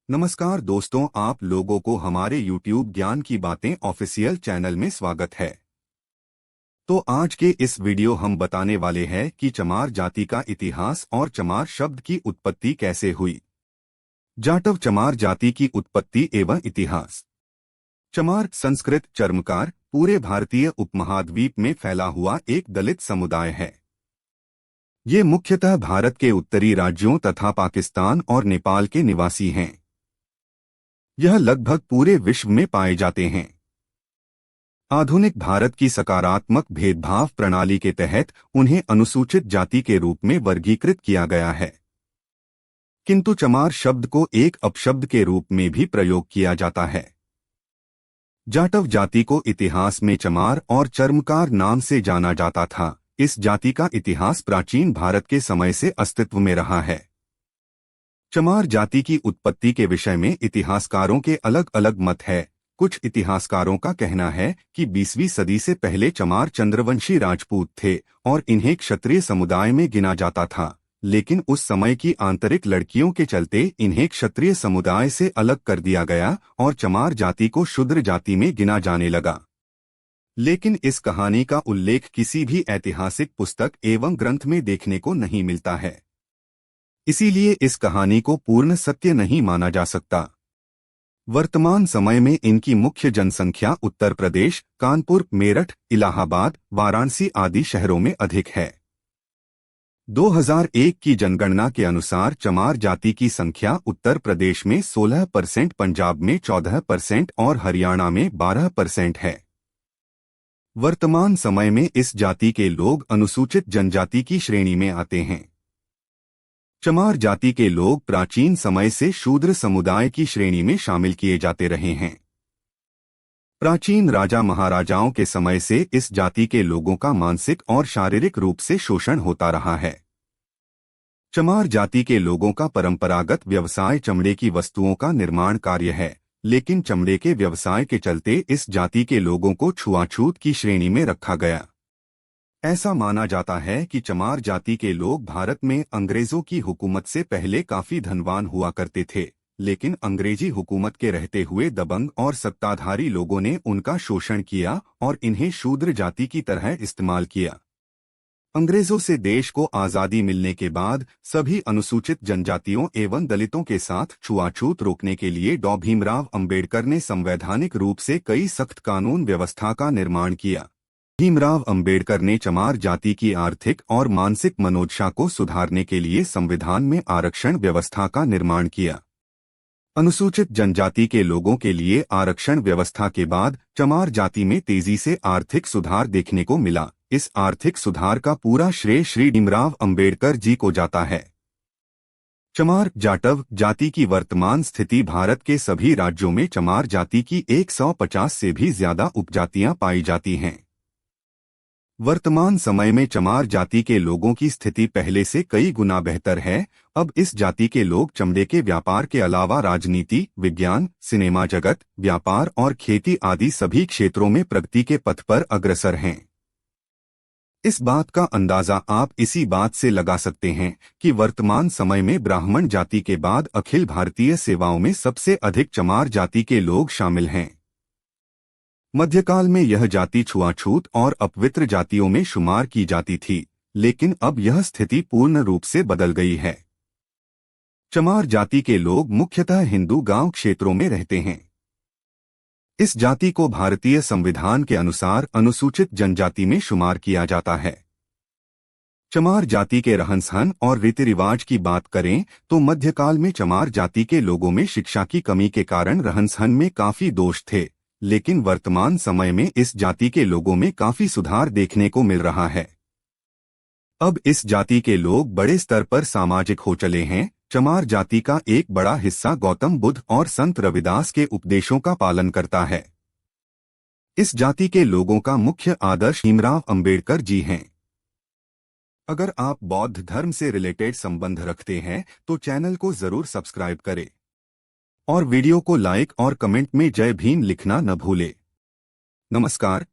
नमस्कार दोस्तों, आप लोगों को हमारे YouTube ज्ञान की बातें ऑफिशियल चैनल में स्वागत है। तो आज के इस वीडियो हम बताने वाले हैं कि चमार जाति का इतिहास और चमार शब्द की उत्पत्ति कैसे हुई। जाटव चमार जाति की उत्पत्ति एवं इतिहास। चमार संस्कृत चर्मकार पूरे भारतीय उपमहाद्वीप में फैला हुआ एक दलित समुदाय है। ये मुख्यतः भारत के उत्तरी राज्यों तथा पाकिस्तान और नेपाल के निवासी हैं। यह लगभग पूरे विश्व में पाए जाते हैं। आधुनिक भारत की सकारात्मक भेदभाव प्रणाली के तहत उन्हें अनुसूचित जाति के रूप में वर्गीकृत किया गया है, किंतु चमार शब्द को एक अपशब्द के रूप में भी प्रयोग किया जाता है। जाटव जाति को इतिहास में चमार और चर्मकार नाम से जाना जाता था। इस जाति का इतिहास प्राचीन भारत के समय से अस्तित्व में रहा है। चमार जाति की उत्पत्ति के विषय में इतिहासकारों के अलग अलग मत है। कुछ इतिहासकारों का कहना है कि 20वीं सदी से पहले चमार चंद्रवंशी राजपूत थे और इन्हें क्षत्रिय समुदाय में गिना जाता था, लेकिन उस समय की आंतरिक लड़कियों के चलते इन्हें क्षत्रिय समुदाय से अलग कर दिया गया और चमार जाति को शूद्र जाति में गिना जाने लगा। लेकिन इस कहानी का उल्लेख किसी भी ऐतिहासिक पुस्तक एवं ग्रंथ में देखने को नहीं मिलता है, इसीलिए इस कहानी को पूर्ण सत्य नहीं माना जा सकता। वर्तमान समय में इनकी मुख्य जनसंख्या उत्तर प्रदेश, कानपुर, मेरठ, इलाहाबाद, वाराणसी आदि शहरों में अधिक है। 2001 की जनगणना के अनुसार चमार जाति की संख्या उत्तर प्रदेश में 16%, पंजाब में 14% और हरियाणा में 12% है। वर्तमान समय में इस जाति के लोग अनुसूचित जनजाति की श्रेणी में आते हैं। चमार जाति के लोग प्राचीन समय से शूद्र समुदाय की श्रेणी में शामिल किए जाते रहे हैं। प्राचीन राजा महाराजाओं के समय से इस जाति के लोगों का मानसिक और शारीरिक रूप से शोषण होता रहा है। चमार जाति के लोगों का परंपरागत व्यवसाय चमड़े की वस्तुओं का निर्माण कार्य है, लेकिन चमड़े के व्यवसाय के चलते इस जाति के लोगों को छुआछूत की श्रेणी में रखा गया। ऐसा माना जाता है कि चमार जाति के लोग भारत में अंग्रेजों की हुकूमत से पहले काफी धनवान हुआ करते थे, लेकिन अंग्रेजी हुकूमत के रहते हुए दबंग और सत्ताधारी लोगों ने उनका शोषण किया और इन्हें शूद्र जाति की तरह इस्तेमाल किया। अंग्रेजों से देश को आज़ादी मिलने के बाद सभी अनुसूचित जनजातियों एवं दलितों के साथ छुआछूत रोकने के लिए डॉ भीमराव अंबेडकर ने संवैधानिक रूप से कई सख्त कानून व्यवस्था का निर्माण किया। भीमराव अंबेडकर ने चमार जाति की आर्थिक और मानसिक मनोदशा को सुधारने के लिए संविधान में आरक्षण व्यवस्था का निर्माण किया। अनुसूचित जनजाति के लोगों के लिए आरक्षण व्यवस्था के बाद चमार जाति में तेजी से आर्थिक सुधार देखने को मिला। इस आर्थिक सुधार का पूरा श्रेय श्री भीमराव अंबेडकर जी को जाता है। चमार जाटव जाति की वर्तमान स्थिति। भारत के सभी राज्यों में चमार जाति की 150 से भी ज्यादा उपजातियां पाई जाती हैं। वर्तमान समय में चमार जाति के लोगों की स्थिति पहले से कई गुना बेहतर है। अब इस जाति के लोग चमड़े के व्यापार के अलावा राजनीति, विज्ञान, सिनेमा जगत, व्यापार और खेती आदि सभी क्षेत्रों में प्रगति के पथ पर अग्रसर हैं। इस बात का अंदाजा आप इसी बात से लगा सकते हैं कि वर्तमान समय में ब्राह्मण जाति के बाद अखिल भारतीय सेवाओं में सबसे अधिक चमार जाति के लोग शामिल हैं। मध्यकाल में यह जाति छुआछूत और अपवित्र जातियों में शुमार की जाती थी, लेकिन अब यह स्थिति पूर्ण रूप से बदल गई है। चमार जाति के लोग मुख्यतः हिंदू गांव क्षेत्रों में रहते हैं। इस जाति को भारतीय संविधान के अनुसार अनुसूचित जनजाति में शुमार किया जाता है। चमार जाति के रहन-सहन और रीति रिवाज की बात करें तो मध्यकाल में चमार जाति के लोगों में शिक्षा की कमी के कारण रहन-सहन में काफी दोष थे, लेकिन वर्तमान समय में इस जाति के लोगों में काफी सुधार देखने को मिल रहा है। अब इस जाति के लोग बड़े स्तर पर सामाजिक हो चले हैं। चमार जाति का एक बड़ा हिस्सा गौतम बुद्ध और संत रविदास के उपदेशों का पालन करता है। इस जाति के लोगों का मुख्य आदर्श भीमराव अंबेडकर जी हैं। अगर आप बौद्ध धर्म से रिलेटेड संबंध रखते हैं तो चैनल को जरूर सब्सक्राइब करें और वीडियो को लाइक और कमेंट में जय भीम लिखना न भूले। नमस्कार।